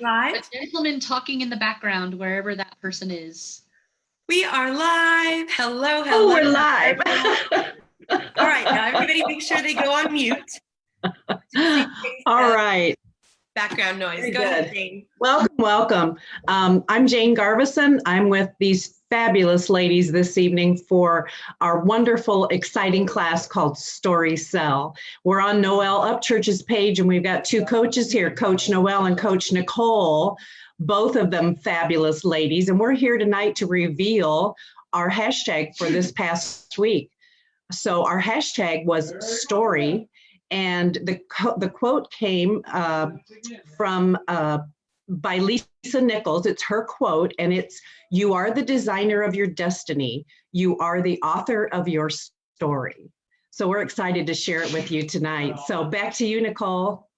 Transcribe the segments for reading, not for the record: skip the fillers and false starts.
Live? A gentleman talking in the background, wherever that person is. We are live. Hello, hello. Oh, we're live. All right, now everybody make sure they go on mute. All right. Background noise. Very Go good. ahead, Jane. Welcome. I'm Jane Garvison. I'm with these fabulous ladies this evening for our wonderful, exciting class called Story Cell. We're on Noelle Upchurch's page, and we've got two coaches here, Coach Noelle and Coach Nicole, both of them fabulous ladies. And we're here tonight to reveal our hashtag for this past week. So our hashtag was story, and the quote came from by Lisa Nichols. It's her quote, and it's, "You are the designer of your destiny. You are the author of your story." So we're excited to share it with you tonight. So back to you, Nicole.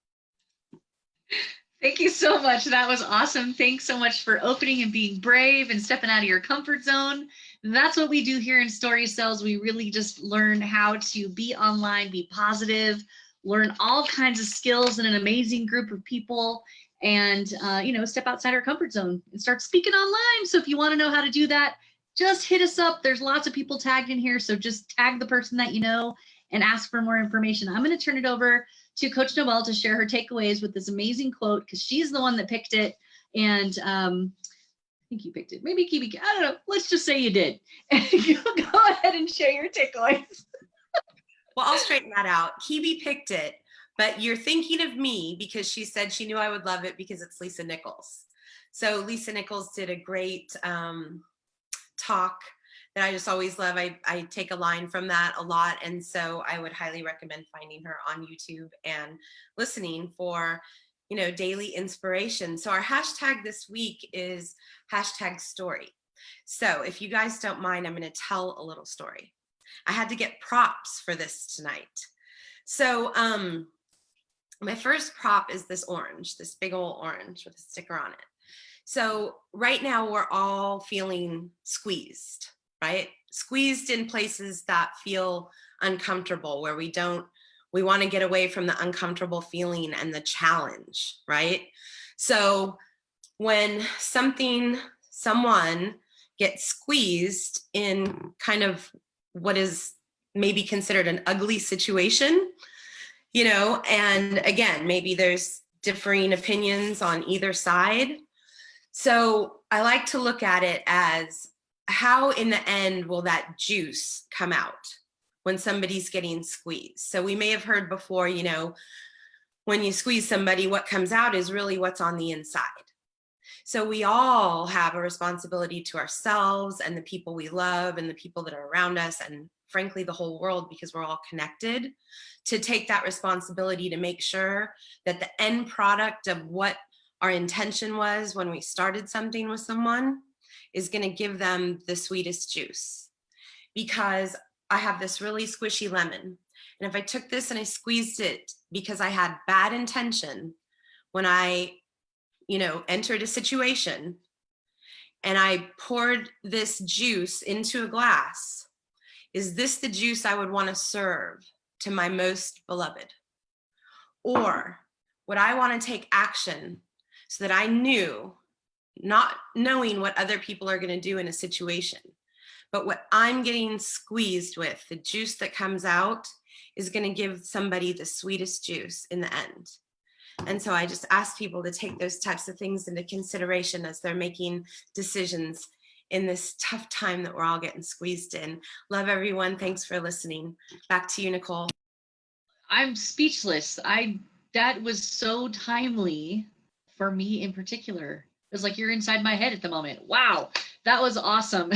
Thank you so much. That was awesome. Thanks so much for opening and being brave and stepping out of your comfort zone. That's what we do here in Story Cells. We really just learn how to be online, be positive, learn all kinds of skills in an amazing group of people, and step outside our comfort zone and start speaking online. So if you want to know how to do that, just hit us up. There's lots of people tagged in here, so just tag the person that you know and ask for more information. I'm going to turn it over to Coach Noelle to share her takeaways with this amazing quote, because she's the one that picked it. And I think you picked it. Maybe Kibi, I don't know. Let's just say you did. And you go ahead and share your takeaways. Well, I'll straighten that out. Kibi picked it, but you're thinking of me because she said she knew I would love it because it's Lisa Nichols. So Lisa Nichols did a great talk that I just always love. I take a line from that a lot. And so I would highly recommend finding her on YouTube and listening for, daily inspiration. So our hashtag this week is hashtag story. So if you guys don't mind, I'm going to tell a little story. I had to get props for this tonight. So my first prop is this orange, this big old orange with a sticker on it. So right now we're all feeling squeezed, right? Squeezed in places that feel uncomfortable, where we want to get away from the uncomfortable feeling and the challenge, right? So when someone gets squeezed in kind of what is maybe considered an ugly situation, and again, maybe there's differing opinions on either side. So I like to look at it as, how in the end will that juice come out when somebody's getting squeezed? So we may have heard before, when you squeeze somebody, what comes out is really what's on the inside. So we all have a responsibility to ourselves and the people we love and the people that are around us, and frankly, the whole world, because we're all connected, to take that responsibility to make sure that the end product of what our intention was when we started something with someone is going to give them the sweetest juice. Because I have this really squishy lemon, and if I took this and I squeezed it because I had bad intention when I entered a situation, and I poured this juice into a glass, is this the juice I would want to serve to my most beloved? Or would I want to take action so that I knew, not knowing what other people are going to do in a situation, but what I'm getting squeezed with, the juice that comes out, is going to give somebody the sweetest juice in the end? And so I just ask people to take those types of things into consideration as they're making decisions in this tough time that we're all getting squeezed in. Love everyone. Thanks for listening. Back to you, Nicole. I'm speechless. That was so timely for me in particular. It was like you're inside my head at the moment. Wow, that was awesome.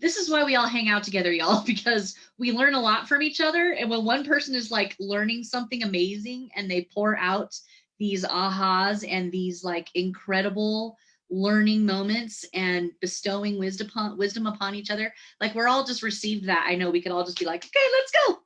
This is why we all hang out together, y'all, because we learn a lot from each other. And when one person is like learning something amazing and they pour out these ahas and these like incredible learning moments and bestowing wisdom upon each other, like we're all just received that. I know we could all just be like, okay, let's go.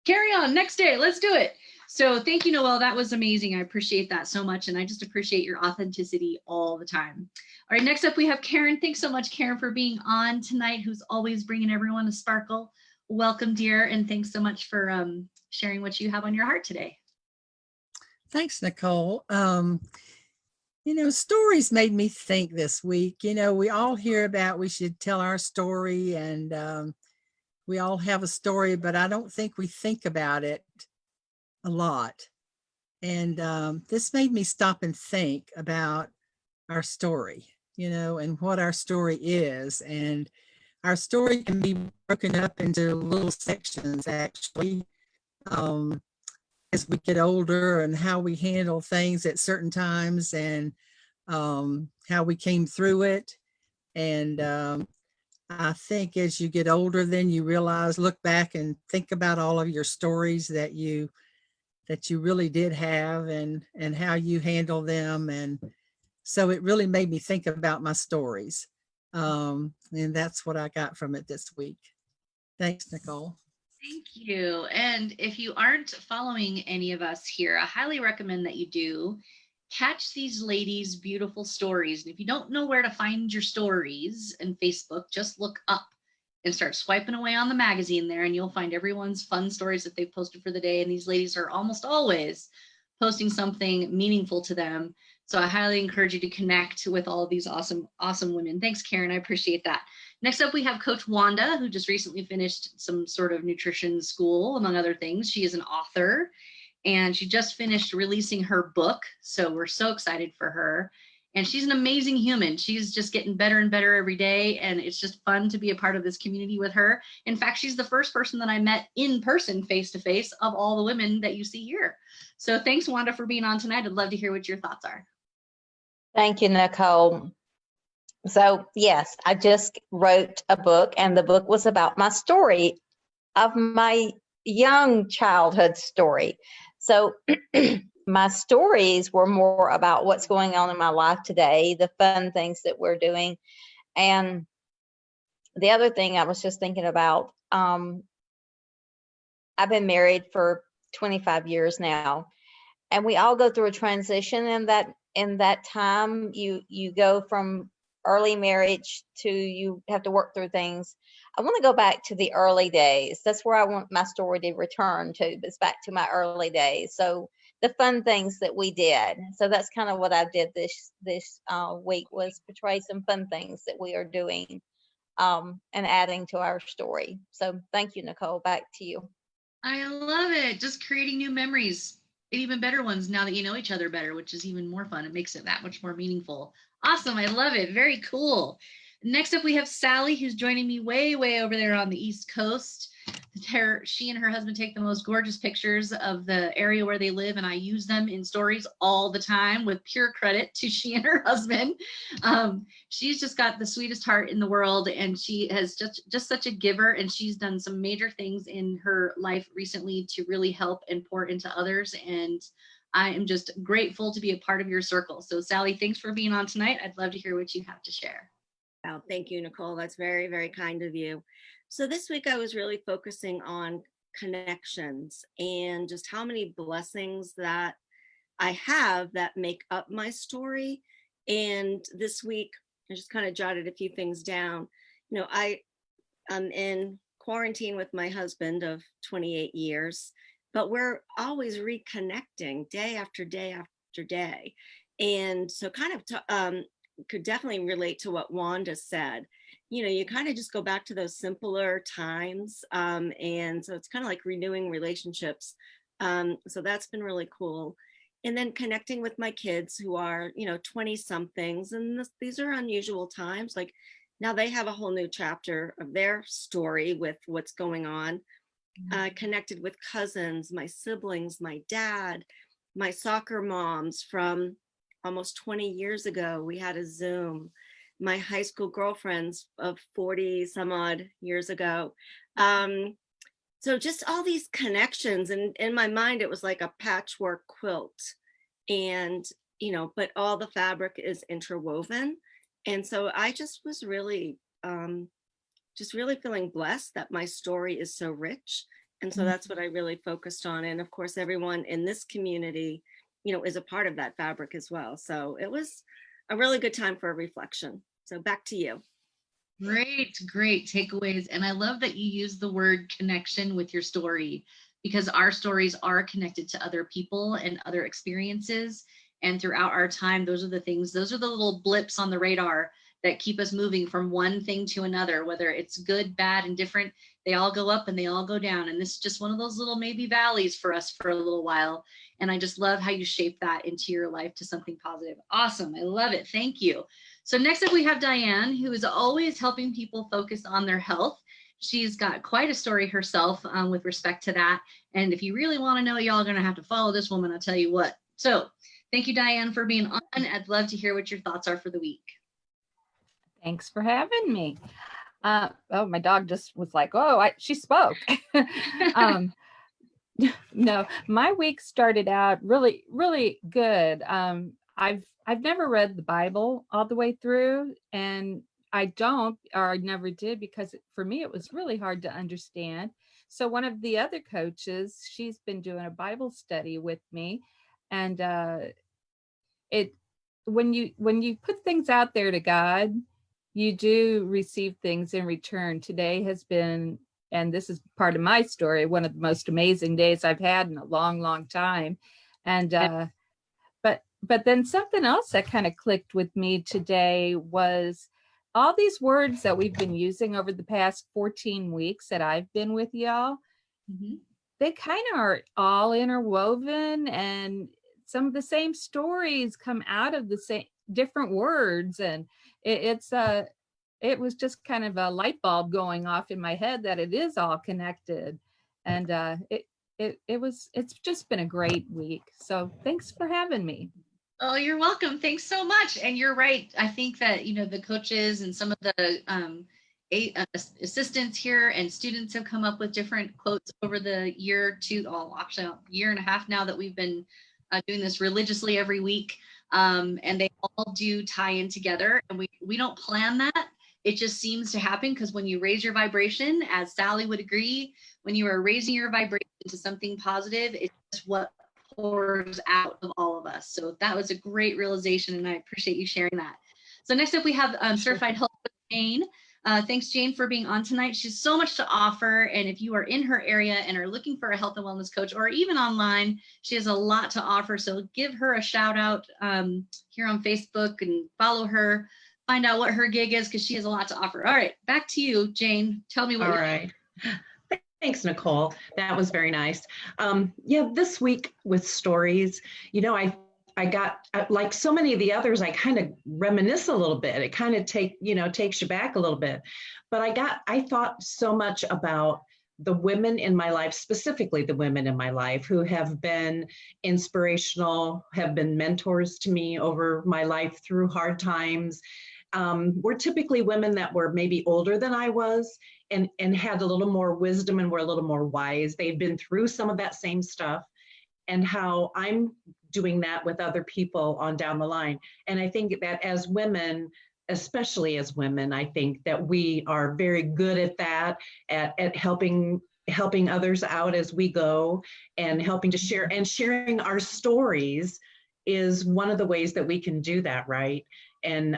Carry on, next day, let's do it. So thank you, Noelle. That was amazing. I appreciate that so much. And I just appreciate your authenticity all the time. All right, next up we have Karen. Thanks so much, Karen, for being on tonight, who's always bringing everyone a sparkle. Welcome, dear. And thanks so much for sharing what you have on your heart today. Thanks, Nicole. Stories made me think this week. We all hear about we should tell our story, and we all have a story, but I don't think we think about it a lot. And this made me stop and think about our story, and what our story is. And our story can be broken up into little sections, actually, as we get older, and how we handle things at certain times, and how we came through it. And I think as you get older, then you realize, look back and think about all of your stories that you really did have, and how you handle them. And so it really made me think about my stories. And that's what I got from it this week. Thanks, Nicole. Thank you. And if you aren't following any of us here, I highly recommend that you do. Catch these ladies' beautiful stories. And if you don't know where to find your stories in Facebook, just look up and start swiping away on the magazine there, and you'll find everyone's fun stories that they've posted for the day. And these ladies are almost always posting something meaningful to them. So I highly encourage you to connect with all of these awesome, awesome women. Thanks, Karen. I appreciate that. Next up, we have Coach Wanda, who just recently finished some sort of nutrition school, among other things. She is an author, and she just finished releasing her book. So we're so excited for her. And she's an amazing human. She's just getting better and better every day. And it's just fun to be a part of this community with her. In fact, she's the first person that I met in person, face to face, of all the women that you see here. So thanks, Wanda, for being on tonight. I'd love to hear what your thoughts are. Thank you, Nicole. So yes, I just wrote a book, and the book was about my story of my young childhood story. So my stories were more about what's going on in my life today, the fun things that we're doing. And the other thing I was just thinking about, I've been married for 25 years now, and we all go through a transition in that time. You go from early marriage to you have to work through things. I want to go back to the early days. That's where I want my story to return to. It's back to my early days. So the fun things that we did. So that's kind of what I did this week, was portray some fun things that we are doing, and adding to our story. So thank you, Nicole. Back to you. I love it. Just creating new memories, and even better ones now that you know each other better, which is even more fun. It makes it that much more meaningful. Awesome. I love it. Very cool. Next up, we have Sally, who's joining me way, way over there on the East Coast. She and her husband take the most gorgeous pictures of the area where they live, and I use them in stories all the time, with pure credit to she and her husband. She's just got the sweetest heart in the world, and she has just such a giver, and she's done some major things in her life recently to really help and pour into others. And I am just grateful to be a part of your circle. So Sally, thanks for being on tonight. I'd love to hear what you have to share. Wow, thank you, Nicole. That's very, very kind of you. So this week I was really focusing on connections and just how many blessings that I have that make up my story. And this week I just kind of jotted a few things down. I am in quarantine with my husband of 28 years, but we're always reconnecting day after day after day. And so kind of could definitely relate to what Wanda said. You kind of just go back to those simpler times. And so it's kind of like renewing relationships. So that's been really cool. And then connecting with my kids who are, 20 somethings. And these are unusual times. Like now they have a whole new chapter of their story with what's going on. Connected with cousins, my siblings, my dad, my soccer moms from almost 20 years ago. We had a Zoom. My high school girlfriends of 40 some odd years ago. So just all these connections, and in my mind, it was like a patchwork quilt, and, but all the fabric is interwoven. And so I just was really, feeling blessed that my story is so rich. And so that's what I really focused on. And of course, everyone in this community, is a part of that fabric as well. So it was a really good time for a reflection. So back to you. Great takeaways. And I love that you use the word connection with your story, because our stories are connected to other people and other experiences. And throughout our time, those are the things, those are the little blips on the radar that keep us moving from one thing to another, whether it's good, bad, and different. They all go up and they all go down. And this is just one of those little maybe valleys for us for a little while. And I just love how you shape that into your life to something positive. Awesome. I love it. Thank you. So next up we have Diane, who is always helping people focus on their health. She's got quite a story herself with respect to that. And if you really want to know, y'all are going to have to follow this woman. I'll tell you what. So thank you, Diane, for being on. I'd love to hear what your thoughts are for the week. Thanks for having me. Oh, my dog just was like, oh, she spoke. No, my week started out really, really good. I've never read the Bible all the way through, and I never did, because for me, it was really hard to understand. So one of the other coaches, she's been doing a Bible study with me, and when you put things out there to God, you do receive things in return. Today has been, and this is part of my story, one of the most amazing days I've had in a long, long time. And but then something else that kind of clicked with me today was all these words that we've been using over the past 14 weeks that I've been with y'all. Mm-hmm. They kind of are all interwoven, and some of the same stories come out of the same different words. And it was just kind of a light bulb going off in my head that it is all connected. And it's just been a great week. So thanks for having me. Oh, you're welcome. Thanks so much. And you're right. I think that, the coaches and some of the assistants here and students have come up with different quotes over the year actually a year and a half now that we've been doing this religiously every week. And they all do tie in together, and we don't plan that. It just seems to happen, because when you raise your vibration, as Sally would agree, when you are raising your vibration to something positive, it's just what pours out of all of us. So that was a great realization, and I appreciate you sharing that. So next up we have Certified Health Coach Jane. Thanks, Jane, for being on tonight. She has so much to offer, and if you are in her area and are looking for a health and wellness coach, or even online, she has a lot to offer. So give her a shout out here on Facebook and follow her. Find out what her gig is, because she has a lot to offer. All right, back to you, Jane. Tell me what. All right. Thanks, Nicole. That was very nice. This week with stories, I got, like so many of the others, I kind of reminisce a little bit. It kind of takes you back a little bit. But I thought so much about the women in my life, specifically the women in my life who have been inspirational, have been mentors to me over my life through hard times. Were typically women that were maybe older than I was, and had a little more wisdom and were a little more wise. They've been through some of that same stuff, and how I'm doing that with other people on down the line. And I think that as women, especially as women, I think that we are very good at that, at helping others out as we go, and helping to share, and sharing our stories is one of the ways that we can do that, right? And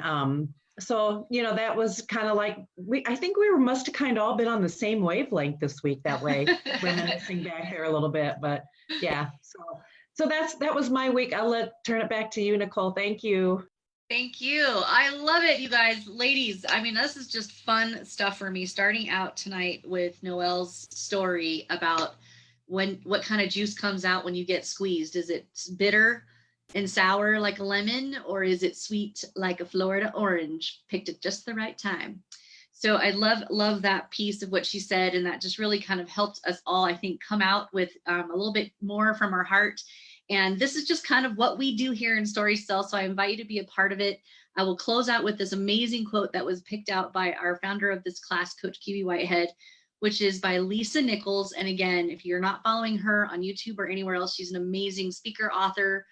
so, that was kind of like, I think we must have kind of all been on the same wavelength this week that way, reminiscing back there a little bit, but yeah. So that was my week. I'll turn it back to you, Nicole. Thank you. Thank you. I love it, you guys. Ladies, I mean, this is just fun stuff for me, starting out tonight with Noelle's story about what kind of juice comes out when you get squeezed. Is it bitter and sour like a lemon, or is it sweet like a Florida orange, picked at just the right time? So I love that piece of what she said, and that just really kind of helped us all, I think, come out with a little bit more from our heart. And this is just kind of what we do here in Story Cell, so I invite you to be a part of it. I will close out with this amazing quote that was picked out by our founder of this class, Coach Kiwi Whitehead, which is by Lisa Nichols. And again, if you're not following her on YouTube or anywhere else, she's an amazing speaker, author,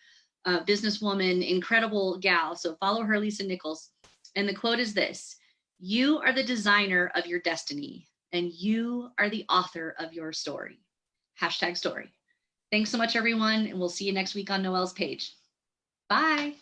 businesswoman, incredible gal. So follow her, Lisa Nichols. And the quote is this: "You are the designer of your destiny, and you are the author of your story." #story. Thanks so much, everyone. And we'll see you next week on Noelle's page. Bye.